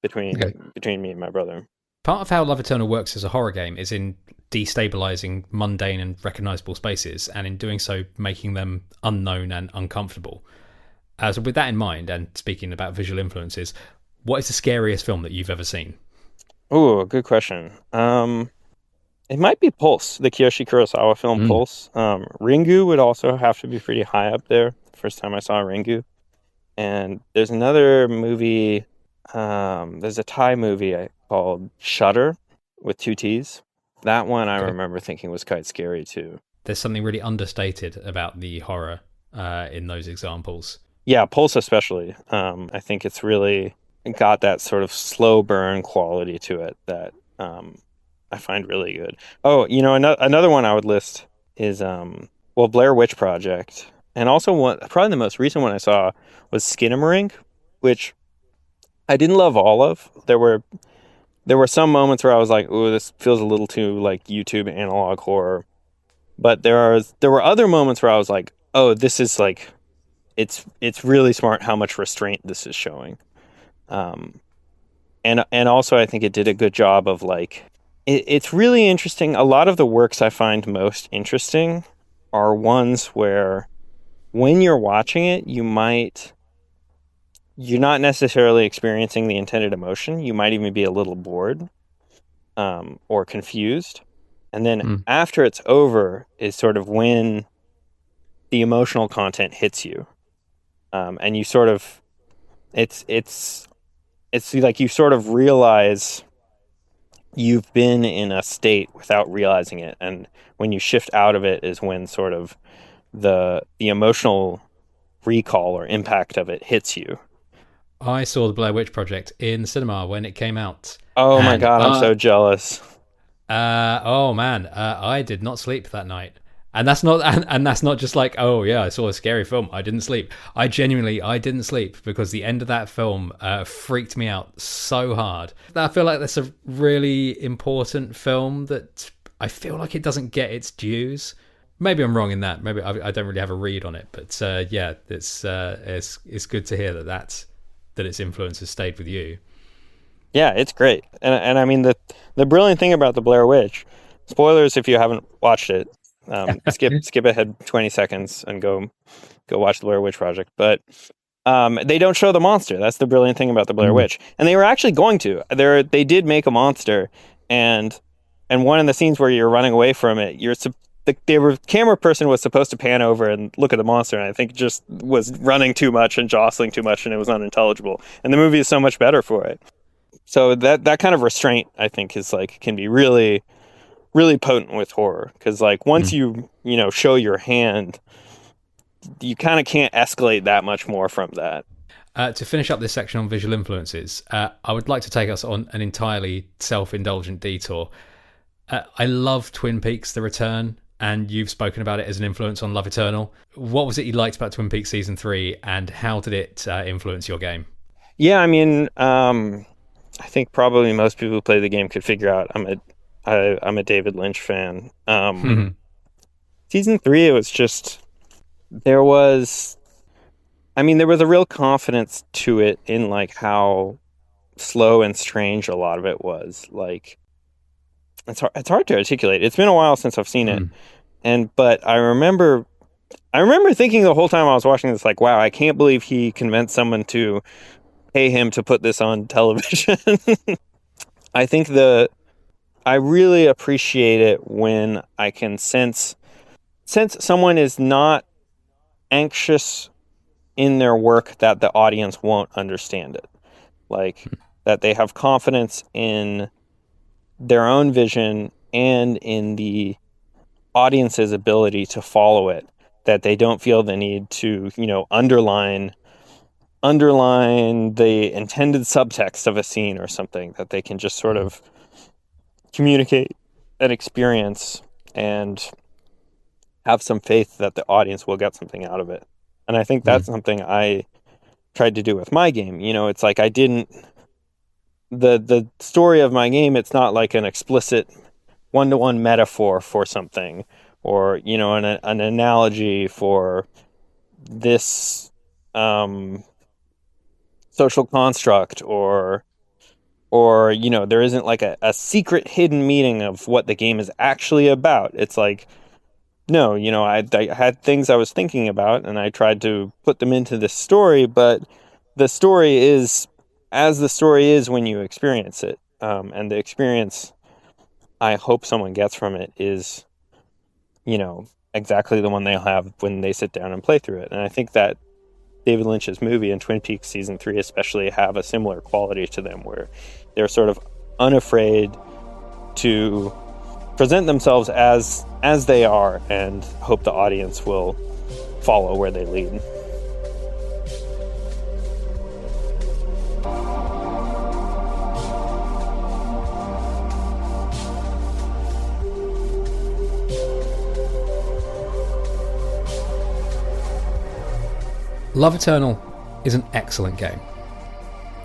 between me and my brother. Part of how Love Eternal works as a horror game is in destabilizing mundane and recognizable spaces, and in doing so making them unknown and uncomfortable. So with that in mind, and speaking about visual influences, what is the scariest film that you've ever seen? Oh, good question. It might be Pulse, the Kiyoshi Kurosawa film Pulse. Ringu would also have to be pretty high up there. First time I saw Ringu. And there's another movie, there's a Thai movie called Shudder with 2 T's. That one I remember thinking was quite scary too. There's something really understated about the horror in those examples. Yeah, Pulse especially. I think it's really got that sort of slow burn quality to it that I find really good. Oh, another one I would list is Blair Witch Project, and also one probably the most recent one I saw was Skinamarink, which I didn't love all of. There were some moments where I was like, "Ooh, this feels a little too like YouTube analog horror," but there were other moments where I was like, "Oh, this is like." It's really smart how much restraint this is showing, and also I think it did a good job of like it's really interesting. A lot of the works I find most interesting are ones where when you're watching it, you're not necessarily experiencing the intended emotion. You might even be a little bored, or confused, and then after it's over is sort of when the emotional content hits you. And you sort of, it's like you sort of realize you've been in a state without realizing it, and when you shift out of it is when sort of the emotional recall or impact of it hits you. I saw the Blair Witch Project in the cinema when it came out. Oh my God, I'm so jealous. Oh man, I did not sleep that night. And that's not just like, oh yeah, I saw a scary film, I didn't sleep. I didn't sleep because the end of that film freaked me out so hard. I feel like that's a really important film that I feel like it doesn't get its dues. Maybe I'm wrong in that. Maybe I don't really have a read on it, but yeah, it's good to hear that its influence has stayed with you. Yeah, it's great, and I mean the brilliant thing about the Blair Witch. Spoilers if you haven't watched it. Skip ahead 20 seconds and go watch the Blair Witch Project. But they don't show the monster. That's the brilliant thing about the Blair Witch. And they were actually going to. They did make a monster, and one of the scenes where you're running away from it, the camera person was supposed to pan over and look at the monster, and I think just was running too much and jostling too much, and it was unintelligible. And the movie is so much better for it. So that kind of restraint, I think, is like can be really, really potent with horror, because like once you show your hand, you kind of can't escalate that much more from that. To finish up this section on visual influences, I would like to take us on an entirely self-indulgent detour. I love Twin Peaks: The Return, and you've spoken about it as an influence on Love Eternal. What was it you liked about Twin Peaks Season 3, and how did it influence your game? Yeah, I mean, I think probably most people who play the game could figure out I'm a David Lynch fan. Season 3, it was just there was a real confidence to it in like how slow and strange a lot of it was. Like it's hard to articulate. It's been a while since I've seen it, but I remember thinking the whole time I was watching this, like, wow, I can't believe he convinced someone to pay him to put this on television. I think I really appreciate it when I can sense someone is not anxious in their work that the audience won't understand it. Like that they have confidence in their own vision and in the audience's ability to follow it, that they don't feel the need to, underline the intended subtext of a scene or something, that they can just sort of communicate an experience and have some faith that the audience will get something out of it. And I think that's something I tried to do with my game. It's like I didn't... The story of my game, it's not like an explicit one-to-one metaphor for something, or, an analogy for this social construct, or there isn't like a secret hidden meaning of what the game is actually about. It's like, no, I had things I was thinking about and I tried to put them into this story, but the story is as the story is when you experience it. And the experience I hope someone gets from it is, exactly the one they'll have when they sit down and play through it. And I think that David Lynch's movie and Twin Peaks Season 3 especially have a similar quality to them, where they're sort of unafraid to present themselves as they are and hope the audience will follow where they lead. Love Eternal is an excellent game.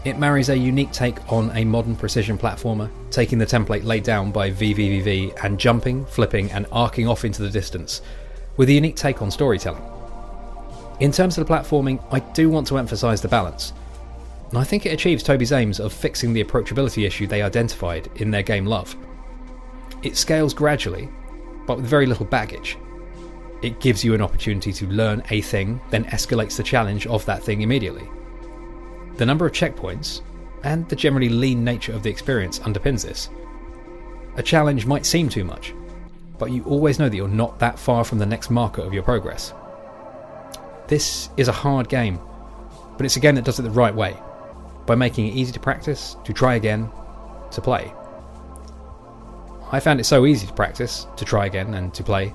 It marries a unique take on a modern precision platformer, taking the template laid down by VVVV and jumping, flipping and arcing off into the distance, with a unique take on storytelling. In terms of the platforming, I do want to emphasise the balance, and I think it achieves Toby's aims of fixing the approachability issue they identified in their game Love. It scales gradually, but with very little baggage. It gives you an opportunity to learn a thing, then escalates the challenge of that thing immediately. The number of checkpoints, and the generally lean nature of the experience underpins this. A challenge might seem too much, but you always know that you're not that far from the next marker of your progress. This is a hard game, but it's a game that does it the right way, by making it easy to practice, to try again, to play. I found it so easy to practice, to try again, and to play,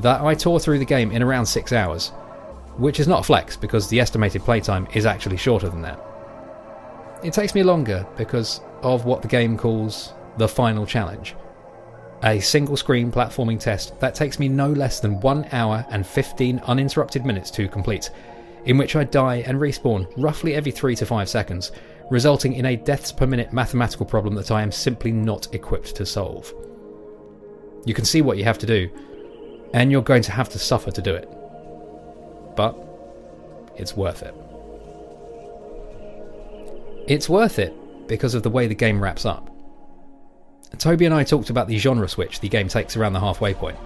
that I tore through the game in around 6 hours, which is not a flex because the estimated playtime is actually shorter than that. It takes me longer because of what the game calls the final challenge. A single screen platforming test that takes me no less than 1 hour and 15 uninterrupted minutes to complete, in which I die and respawn roughly every 3 to 5 seconds, resulting in a deaths per minute mathematical problem that I am simply not equipped to solve. You can see what you have to do, and you're going to have to suffer to do it. But it's worth it. It's worth it because of the way the game wraps up. Toby and I talked about the genre switch the game takes around the halfway point.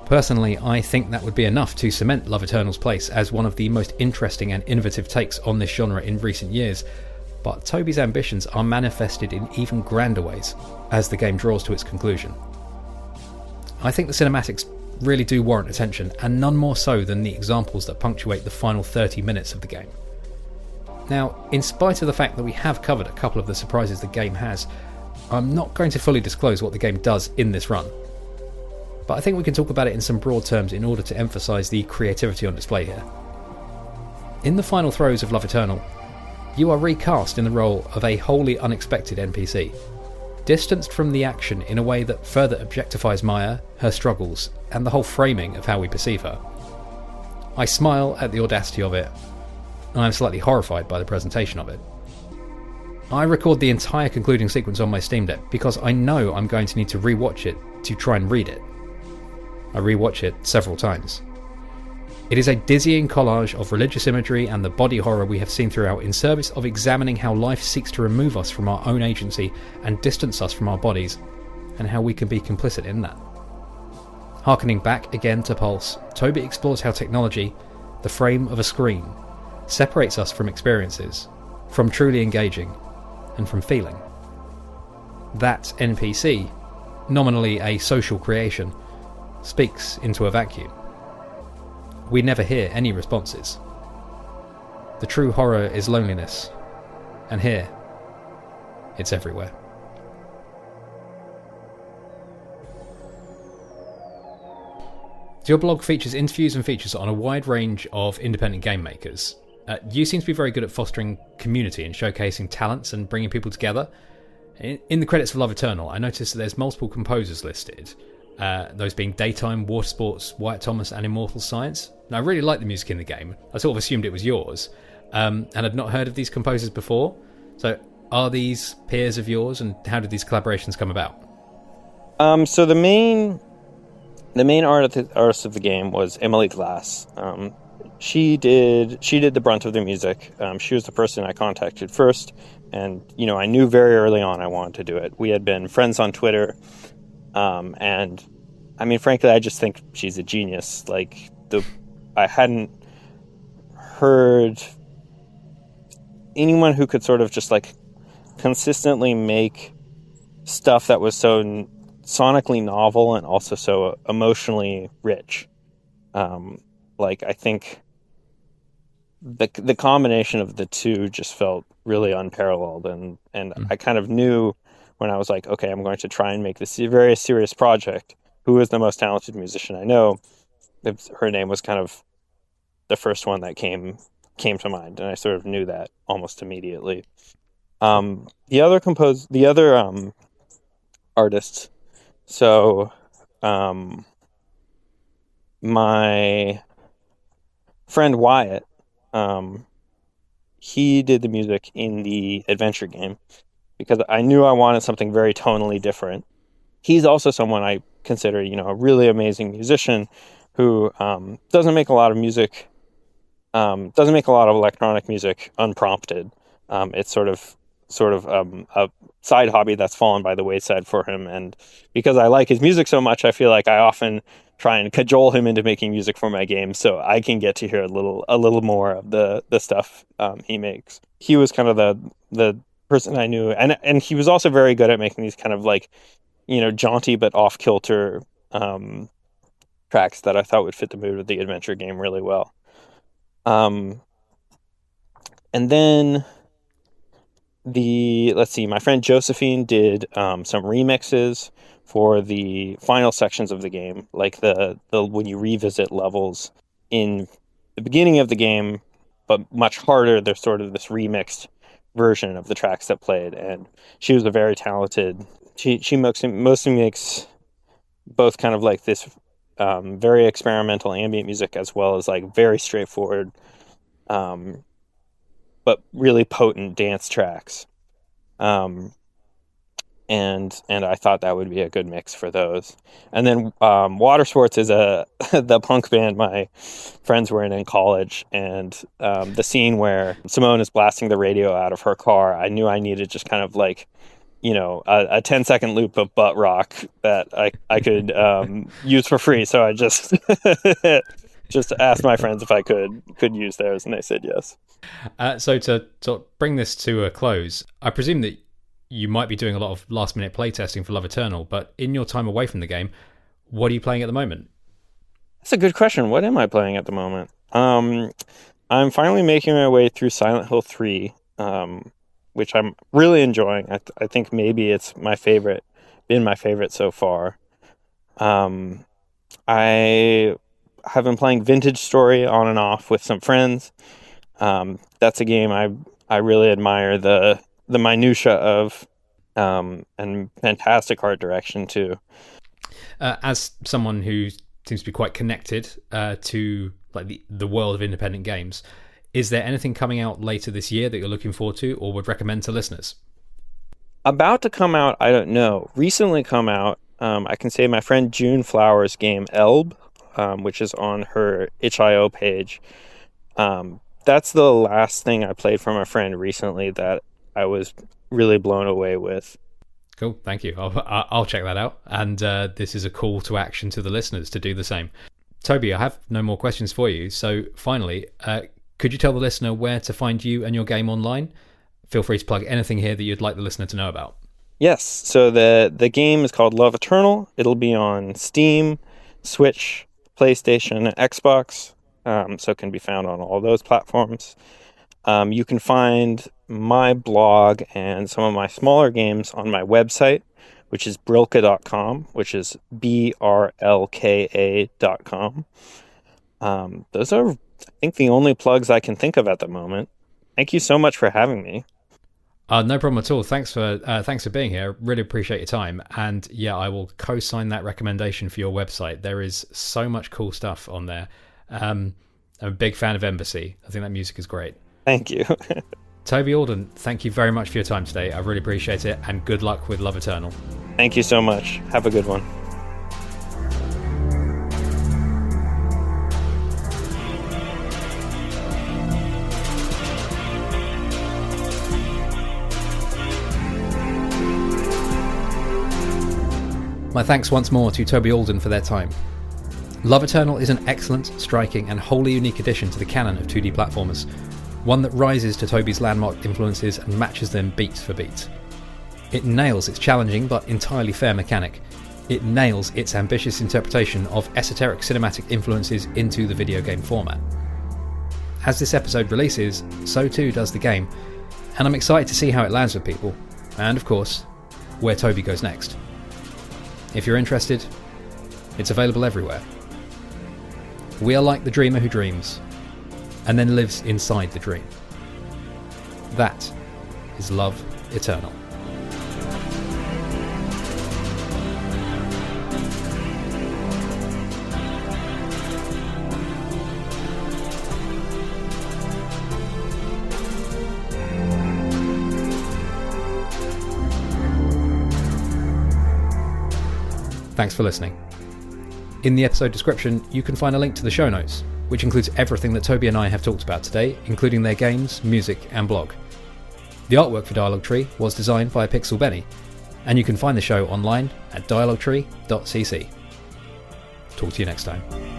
Personally, I think that would be enough to cement Love Eternal's place as one of the most interesting and innovative takes on this genre in recent years, but Toby's ambitions are manifested in even grander ways as the game draws to its conclusion. I think the cinematics really do warrant attention, and none more so than the examples that punctuate the final 30 minutes of the game. Now, in spite of the fact that we have covered a couple of the surprises the game has, I'm not going to fully disclose what the game does in this run. But I think we can talk about it in some broad terms in order to emphasise the creativity on display here. In the final throes of Love Eternal, you are recast in the role of a wholly unexpected NPC, distanced from the action in a way that further objectifies Maya, her struggles, and the whole framing of how we perceive her. I smile at the audacity of it, and I'm slightly horrified by the presentation of it. I record the entire concluding sequence on my Steam Deck because I know I'm going to need to rewatch it to try and read it. I rewatch it several times. It is a dizzying collage of religious imagery and the body horror we have seen throughout in service of examining how life seeks to remove us from our own agency and distance us from our bodies, and how we can be complicit in that. Harkening back again to Pulse, Toby explores how technology, the frame of a screen, separates us from experiences, from truly engaging, and from feeling. That NPC, nominally a social creation, speaks into a vacuum. We never hear any responses. The true horror is loneliness, and here, it's everywhere. Your blog features interviews and features on a wide range of independent game makers. You seem to be very good at fostering community and showcasing talents and bringing people together. In the credits of Love Eternal, I noticed that there's multiple composers listed, those being Daytime, Water Sports, Wyatt Thomas and Immortal Science. Now, I really like the music in the game. I sort of assumed it was yours, and I'd not heard of these composers before. So are these peers of yours, and how did these collaborations come about? So the main artist of the game was Emily Glass. She did the brunt of the music. She was the person I contacted first, and I knew very early on I wanted to do it. We had been friends on Twitter, and I mean, frankly, I just think she's a genius. I hadn't heard anyone who could sort of just consistently make stuff that was so sonically novel and also so emotionally rich. I think the combination of the two just felt really unparalleled, and I kind of knew when I was like, okay, I'm going to try and make this a very serious project, who is the most talented musician I know. Her name was kind of the first one that came to mind, and I sort of knew that almost immediately. The other artists, so my friend Wyatt, he did the music in the adventure game because I knew I wanted something very tonally different. He's also someone I consider, a really amazing musician who doesn't make a lot of music, doesn't make a lot of electronic music unprompted. It's sort of a side hobby that's fallen by the wayside for him. And because I like his music so much, I feel like I often try and cajole him into making music for my games so I can get to hear a little more of the stuff he makes. He was kind of the person I knew, and he was also very good at making these kind of like, jaunty but off kilter tracks that I thought would fit the mood of the adventure game really well. And then my friend Josephine did some remixes for the final sections of the game, like the when you revisit levels in the beginning of the game, but much harder. There's sort of this remixed version of the tracks that played, and she was a very talented. She mostly makes both kind of like this very experimental ambient music as well as like very straightforward, but really potent dance tracks. And I thought that would be a good mix for those. And then Water Sports is the punk band my friends were in college, and the scene where Simone is blasting the radio out of her car, I knew I needed just kind of like, a 10-second loop of butt rock that I could use for free. So I just just asked my friends if I could use theirs, and they said yes. So to bring this to a close, I presume that you might be doing a lot of last-minute playtesting for Love Eternal, but in your time away from the game, what are you playing at the moment? That's a good question. What am I playing at the moment? I'm finally making my way through Silent Hill 3, which I'm really enjoying. I think maybe it's been my favorite so far. I have been playing Vintage Story on and off with some friends. That's a game I really admire the minutia of, and fantastic art direction too. As someone who seems to be quite connected to like the world of independent games, is there anything coming out later this year that you're looking forward to or would recommend to listeners? About to come out, I don't know. Recently come out, I can say my friend June Flowers' game Elb, which is on her itch.io page. That's the last thing I played from a friend recently that I was really blown away with. Cool, thank you. I'll check that out. And this is a call to action to the listeners to do the same. Toby, I have no more questions for you. So finally, could you tell the listener where to find you and your game online? Feel free to plug anything here that you'd like the listener to know about. Yes, so the game is called Love Eternal. It'll be on Steam, Switch, PlayStation, and Xbox, so it can be found on all those platforms. You can find my blog and some of my smaller games on my website, which is brilka.com, which is BRLKA.com. Those are, I think, the only plugs I can think of at the moment. Thank you so much for having me. No problem at all. Thanks for being here. Really appreciate your time. And yeah, I will co-sign that recommendation for your website. There is so much cool stuff on there. I'm a big fan of Embassy. I think that music is great. Thank you. Toby Alden, thank you very much for your time today. I really appreciate it, and good luck with Love Eternal. Thank you so much. Have a good one. My thanks once more to Toby Alden for their time. Love Eternal is an excellent, striking, and wholly unique addition to the canon of 2D platformers, one that rises to Toby's landmark influences and matches them beat for beat. It nails its challenging but entirely fair mechanic. It nails its ambitious interpretation of esoteric cinematic influences into the video game format. As this episode releases, so too does the game, and I'm excited to see how it lands with people, and of course, where Toby goes next. If you're interested, it's available everywhere. We are like the dreamer who dreams, and then lives inside the dream. That is Love Eternal. Thanks for listening. In the episode description, you can find a link to the show notes, which includes everything that Toby and I have talked about today, including their games, music, and blog. The artwork for Dialogue Tree was designed by Pixel Benny, and you can find the show online at dialoguetree.cc. Talk to you next time.